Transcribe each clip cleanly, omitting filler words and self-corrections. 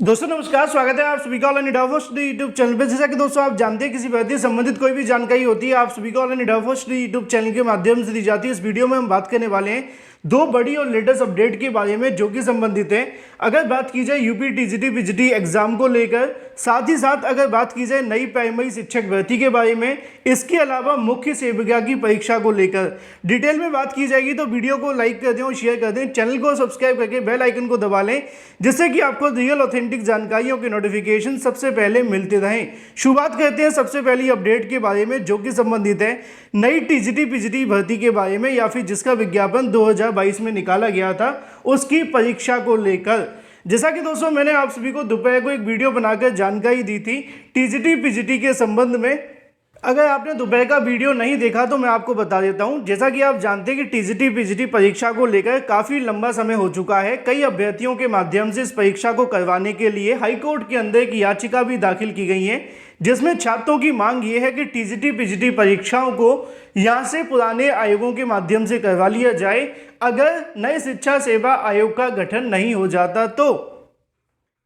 दोस्तों नमस्कार, स्वागत है आप सभी का ऑनलाइन इंडिया यूट्यूब चैनल पे। जैसा कि दोस्तों आप जानते हैं, किसी भर्ती से संबंधित कोई भी जानकारी होती है आप सभी को ऑनलाइन इंडिया यूट्यूब चैनल के माध्यम से दी जाती है। इस वीडियो में हम बात करने वाले हैं दो बड़ी और लेटेस्ट अपडेट के बारे में जो कि संबंधित है। अगर बात की जाए यूपी टीजीटी पीजीटी एग्जाम को लेकर, साथ ही साथ अगर बात की जाए नई प्राइमरी शिक्षक भर्ती के बारे में, इसके अलावा मुख्य सेविका की परीक्षा को लेकर डिटेल में बात की जाएगी। तो वीडियो को लाइक कर दें और शेयर कर दें, चैनल को सब्सक्राइब करके बेल आइकन को दबा लें, जिससे कि आपको रियल ऑथेंटिक जानकारियों के नोटिफिकेशन सबसे पहले मिलते रहें। शुरुआत करते हैं सबसे पहली अपडेट के बारे में जो कि संबंधित है नई टीजीटी पीजीटी भर्ती के बारे में, या फिर जिसका विज्ञापन 2022 में निकाला गया था उसकी परीक्षा को लेकर। जैसा कि दोस्तों मैंने आप सभी को दोपहर को एक वीडियो बनाकर जानकारी दी थी टीजीटी पीजीटी के संबंध में। अगर आपने दोपहर का वीडियो नहीं देखा तो मैं आपको बता देता हूं। जैसा कि आप जानते हैं कि टीजीटी पीजीटी परीक्षा को लेकर काफ़ी लंबा समय हो चुका है। कई अभ्यर्थियों के माध्यम से इस परीक्षा को करवाने के लिए हाईकोर्ट के अंदर एक याचिका भी दाखिल की गई है, जिसमें छात्रों की मांग ये है कि टीजीटी पीजीटी परीक्षाओं को यहाँ से पुराने आयोगों के माध्यम से करवा लिया जाए अगर नए शिक्षा सेवा आयोग का गठन नहीं हो जाता तो।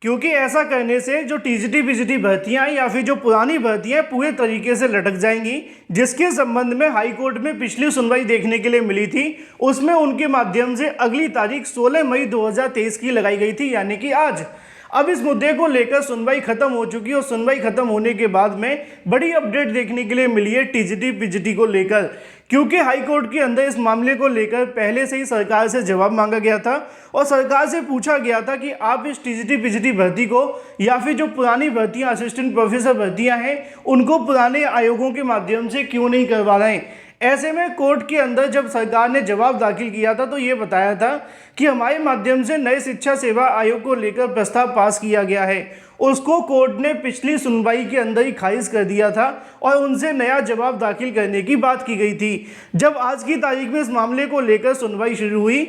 क्योंकि ऐसा करने से जो टीजीटी पीजीटी भर्तियां या फिर जो पुरानी भर्तियां पूरे तरीके से लटक जाएंगी, जिसके संबंध में हाई कोर्ट में पिछली सुनवाई देखने के लिए मिली थी। उसमें उनके माध्यम से अगली तारीख 16 मई 2023 की लगाई गई थी, यानी कि आज। अब इस मुद्दे को लेकर सुनवाई खत्म हो चुकी है और सुनवाई खत्म होने के बाद में बड़ी अपडेट देखने के लिए मिली है टीजीटी पीजीटी को लेकर, क्योंकि हाई कोर्ट के अंदर इस मामले को लेकर पहले से ही सरकार से जवाब मांगा गया था और सरकार से पूछा गया था कि आप इस टीजीटी पीजीटी भर्ती को या फिर जो पुरानी भर्तियां असिस्टेंट प्रोफेसर भर्तियां हैं उनको पुराने आयोगों के माध्यम से क्यों नहीं करवा रहे हैं। ऐसे में कोर्ट के अंदर जब सरकार ने जवाब दाखिल किया था तो ये बताया था कि हमारे माध्यम से नए शिक्षा सेवा आयोग को लेकर प्रस्ताव पास किया गया है। उसको कोर्ट ने पिछली सुनवाई के अंदर ही खारिज कर दिया था और उनसे नया जवाब दाखिल करने की बात की गई थी। जब आज की तारीख में इस मामले को लेकर सुनवाई शुरू हुई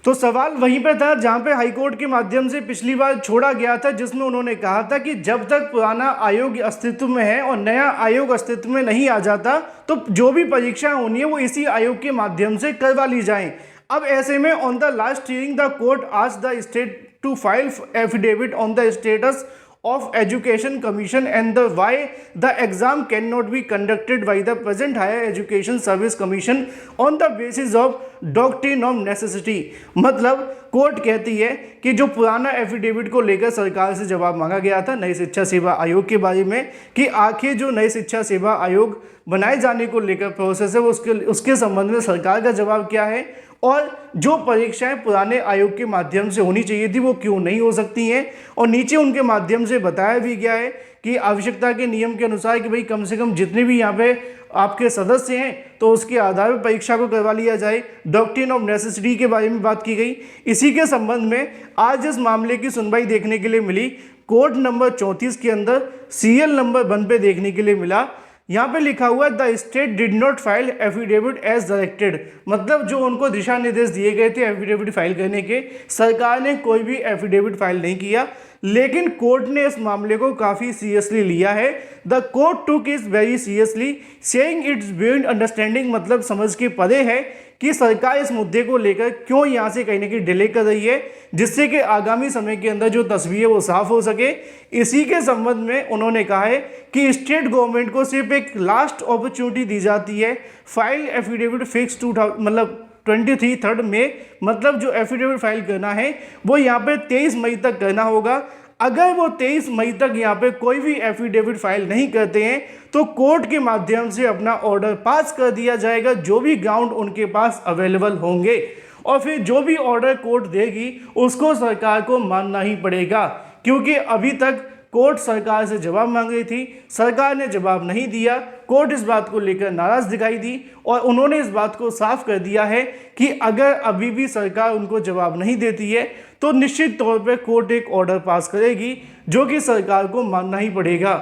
तो सवाल वहीं पर था जहां पे हाईकोर्ट के माध्यम से पिछली बार छोड़ा गया था, जिसमें उन्होंने कहा था कि जब तक पुराना आयोग अस्तित्व में है और नया आयोग अस्तित्व में नहीं आ जाता तो जो भी परीक्षा होनी है वो इसी आयोग के माध्यम से करवा ली जाए। अब ऐसे में on the last hearing the court asked the state to file affidavit on the status of Education Commission and the why the exam cannot be conducted by the present Higher Education Service Commission on the basis of doctrine of necessity। मतलब court कहती है कि जो पुराना affidavit को लेकर सरकार से जवाब मांगा गया था नई शिक्षा सेवा आयोग के बारे में कि आखिर जो नई शिक्षा सेवा आयोग बनाए जाने को लेकर प्रोसेस है उसके संबंध में सरकार का जवाब क्या है और जो परीक्षाएं पुराने आयोग के माध्यम से होनी चाहिए थी वो क्यों नहीं हो सकती हैं। और नीचे उनके माध्यम से बताया भी गया है कि आवश्यकता के नियम के अनुसार कि भाई कम से कम जितने भी यहाँ पे आपके सदस्य हैं तो उसके आधार पर परीक्षा को करवा लिया जाए। डॉक्ट्रिन ऑफ नेसेसिटी के बारे में बात की गई। इसी के संबंध में आज इस मामले की सुनवाई देखने के लिए मिली। कोर्ट नंबर 34 के अंदर सीएल नंबर 1 पे देखने के लिए मिला। यहाँ पे लिखा हुआ है the state did not file affidavit as directed, मतलब जो उनको दिशा निर्देश दिए गए थे एफिडेविट फाइल करने के, सरकार ने कोई भी एफिडेविट फाइल नहीं किया। लेकिन कोर्ट ने इस मामले को काफ़ी सीरियसली लिया है। The court took is very seriously saying it's beyond understanding, मतलब समझ के परे है कि सरकार इस मुद्दे को लेकर क्यों यहाँ से कहीं ना कहीं डिले कर रही है, जिससे कि आगामी समय के अंदर जो तस्वीर है वो साफ हो सके। इसी के संबंध में उन्होंने कहा है कि स्टेट गवर्नमेंट को सिर्फ एक लास्ट अपॉर्चुनिटी दी जाती है फाइल एफिडेविट फिक्स 23 में, मतलब जो एफिडेविट फाइल करना है वो यहाँ पे 23 मई तक करना होगा। अगर वो 23 मई तक यहाँ पे कोई भी एफिडेविट फाइल नहीं करते हैं तो कोर्ट के माध्यम से अपना ऑर्डर पास कर दिया जाएगा, जो भी ग्राउंड उनके पास अवेलेबल होंगे, और फिर जो भी ऑर्डर कोर्ट देगी उसको सरकार को मानना ही पड़ेगा। क्योंकि अभी तक कोर्ट सरकार से जवाब मांग रही थी, सरकार ने जवाब नहीं दिया। कोर्ट इस बात को लेकर नाराज दिखाई दी और उन्होंने इस बात को साफ कर दिया है कि अगर अभी भी सरकार उनको जवाब नहीं देती है तो निश्चित तौर पर कोर्ट एक ऑर्डर पास करेगी, जो कि सरकार को मानना ही पड़ेगा।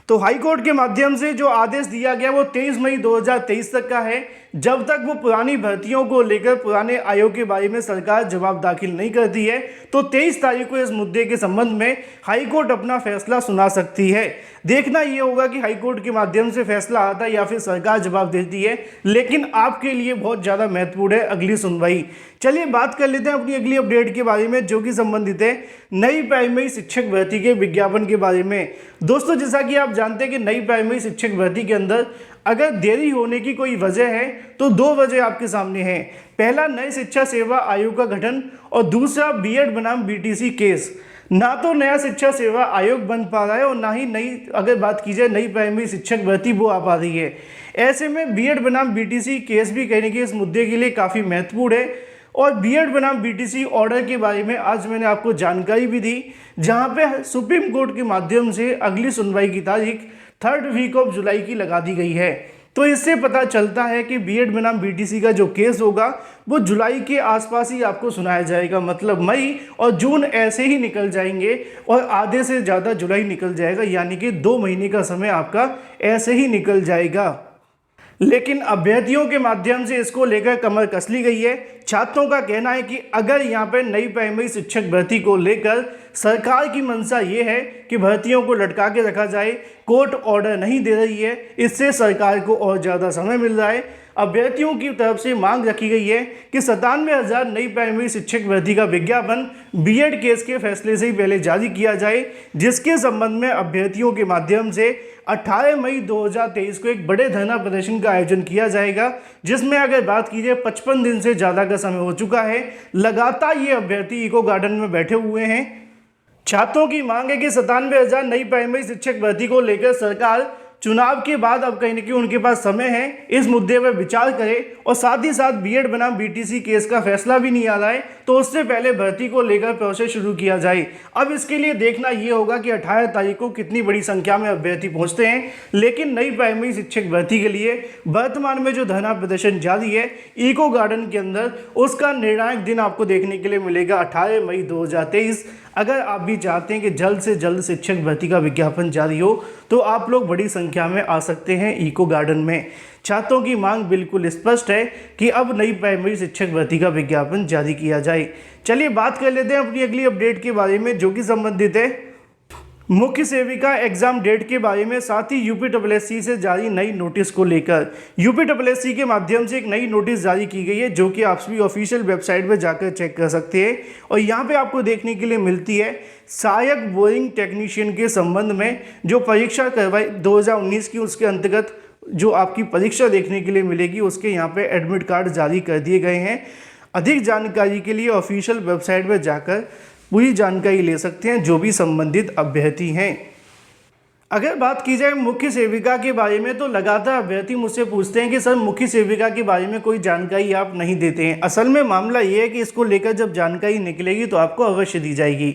तो हाई कोर्ट के माध्यम से जो आदेश दिया गया वो 23 मई 2023 तक का है, जब तक वो पुरानी भर्तियों को लेकर पुराने आयोग के बारे में सरकार जवाब दाखिल नहीं करती है तो 23 तारीख को इस मुद्दे के संबंध में हाईकोर्ट अपना फैसला सुना सकती है। देखना ये होगा कि हाईकोर्ट के माध्यम से फैसला आता है या फिर सरकार जवाब देती है, लेकिन आपके लिए बहुत ज़्यादा महत्वपूर्ण है अगली सुनवाई। चलिए बात कर लेते हैं अपनी अगली अपडेट के बारे में, जो कि संबंधित है नई प्राइमरी शिक्षक भर्ती के विज्ञापन के बारे में। दोस्तों, जैसा कि आप जानते हैं कि नई प्राइमरी शिक्षक भर्ती के अंदर अगर देरी होने की कोई वजह है तो 2 वजह आपके सामने हैं। पहला, नई शिक्षा सेवा आयोग का गठन, और दूसरा बीएड बनाम बीटीसी केस। ना तो नया शिक्षा सेवा आयोग बन पा रहा है और ना ही नई, अगर बात की जाए नई प्राइमरी शिक्षक भर्ती, वो आ पा रही है। ऐसे में बीएड बनाम बीटीसी केस भी कहने के इस मुद्दे के लिए काफ़ी महत्वपूर्ण है। और बीएड बनाम बीटीसी ऑर्डर के बारे में आज मैंने आपको जानकारी भी दी, जहां पे सुप्रीम कोर्ट के माध्यम से अगली सुनवाई की तारीख 3rd वीक ऑफ जुलाई की लगा दी गई है। तो इससे पता चलता है कि बीएड बनाम बीटीसी का जो केस होगा वो जुलाई के आसपास ही आपको सुनाया जाएगा। मतलब मई और जून ऐसे ही निकल जाएंगे और आधे से ज़्यादा जुलाई निकल जाएगा, यानी कि 2 महीने का समय आपका ऐसे ही निकल जाएगा। लेकिन अभ्यर्थियों के माध्यम से इसको लेकर कमर कस ली गई है। छात्रों का कहना है कि अगर यहाँ पर नई प्राइमरी शिक्षक भर्ती को लेकर सरकार की मंशा ये है कि भर्तियों को लटका के रखा जाए, कोर्ट ऑर्डर नहीं दे रही है, इससे सरकार को और ज़्यादा समय मिल रहा है। अभ्यर्थियों की तरफ से मांग रखी गई है कि 97,000 नई प्राइमरी शिक्षक भर्ती का विज्ञापन बीएड केस के फैसले से ही पहले जारी किया जाए, जिसके संबंध में अभ्यर्थियों के माध्यम से 18 मई 2023 को एक बड़े धरना प्रदर्शन का आयोजन किया जाएगा, जिसमें अगर बात की जाए 55 दिन से ज़्यादा का समय हो चुका है। लगातार ये अभ्यर्थी इको गार्डन में बैठे हुए हैं। छात्रों की मांग है कि 97,000 नई प्राइमरी शिक्षक भर्ती को लेकर सरकार चुनाव के बाद अब कहीं न कहीं उनके पास समय है, इस मुद्दे पर विचार करें। और साथ ही साथ बीएड बनाम बीटीसी केस का फैसला भी नहीं आ रहा है, तो उससे पहले भर्ती को लेकर प्रोसेस शुरू किया जाए। अब इसके लिए देखना ये होगा कि 18 तारीख को कितनी बड़ी संख्या में अभ्यर्थी पहुंचते हैं। लेकिन नई प्राइमरी शिक्षक भर्ती के लिए वर्तमान में जो धरना प्रदर्शन जारी है इको गार्डन के अंदर, उसका निर्णायक दिन आपको देखने के लिए मिलेगा 18 मई 2023। अगर आप भी चाहते हैं कि जल्द से जल्द शिक्षक भर्ती का विज्ञापन जारी हो तो आप लोग बड़ी संख्या में आ सकते हैं इको गार्डन में। छात्रों की मांग बिल्कुल स्पष्ट है कि अब नई प्राइमरी शिक्षक भर्ती का विज्ञापन जारी किया जाए। चलिए बात कर लेते हैं अपनी अगली अपडेट के बारे में, जो कि संबंधित है मुख्य सेविका एग्जाम डेट के बारे में, साथ ही यूपीएससी से जारी नई नोटिस को लेकर। यूपीएससी के माध्यम से एक नई नोटिस जारी की गई है, जो कि आप सभी ऑफिशियल वेबसाइट पर जाकर चेक कर सकते हैं। और यहाँ पे आपको देखने के लिए मिलती है सहायक बोरिंग टेक्नीशियन के संबंध में जो परीक्षा करवाई 2019 की, उसके अंतर्गत जो आपकी परीक्षा देखने के लिए मिलेगी, उसके यहाँ पे एडमिट कार्ड जारी कर दिए गए हैं। अधिक जानकारी के लिए ऑफिशियल वेबसाइट पर जाकर पूरी जानकारी ले सकते हैं जो भी संबंधित अभ्यर्थी हैं। अगर बात की जाए मुख्य सेविका के बारे में, तो लगातार अभ्यर्थी मुझसे पूछते हैं कि सर मुख्य सेविका के बारे में कोई जानकारी आप नहीं देते हैं। असल में मामला ये है कि इसको लेकर जब जानकारी निकलेगी तो आपको अवश्य दी जाएगी।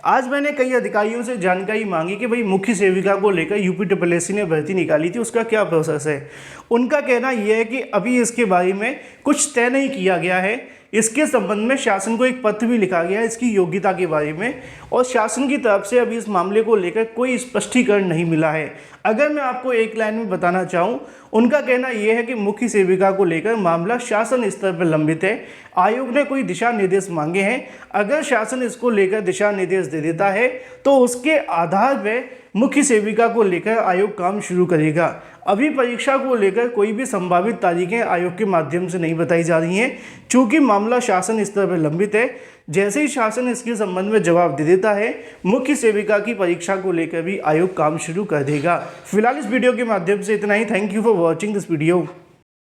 आज मैंने कई अधिकारियों से जानकारी मांगी कि भाई मुख्य सेविका को लेकर यूपीएससी ने भर्ती निकाली थी, उसका क्या प्रोसेस है। उनका कहना यह है कि अभी इसके बारे में कुछ तय नहीं किया गया है। इसके संबंध में शासन को एक पत्र भी लिखा गया है इसकी योग्यता के बारे में, और शासन की तरफ से अभी इस मामले को लेकर कोई स्पष्टीकरण नहीं मिला है। अगर मैं आपको एक लाइन में बताना चाहूँ, उनका कहना यह है कि मुख्य सेविका को लेकर मामला शासन स्तर पर लंबित है। आयोग ने कोई दिशा निर्देश मांगे हैं, अगर शासन इसको लेकर दिशा निर्देश दे देता है तो उसके आधार पर मुख्य सेविका को लेकर आयोग काम शुरू करेगा। अभी परीक्षा को लेकर कोई भी संभावित तारीखें आयोग के माध्यम से नहीं बताई जा रही हैं, चूँकि मामला शासन स्तर पर लंबित है। जैसे ही शासन इसके संबंध में जवाब दे देता है, मुख्य सेविका की परीक्षा को लेकर भी आयोग काम शुरू कर देगा। फिलहाल इस वीडियो के माध्यम से इतना ही। Thank you for watching this video.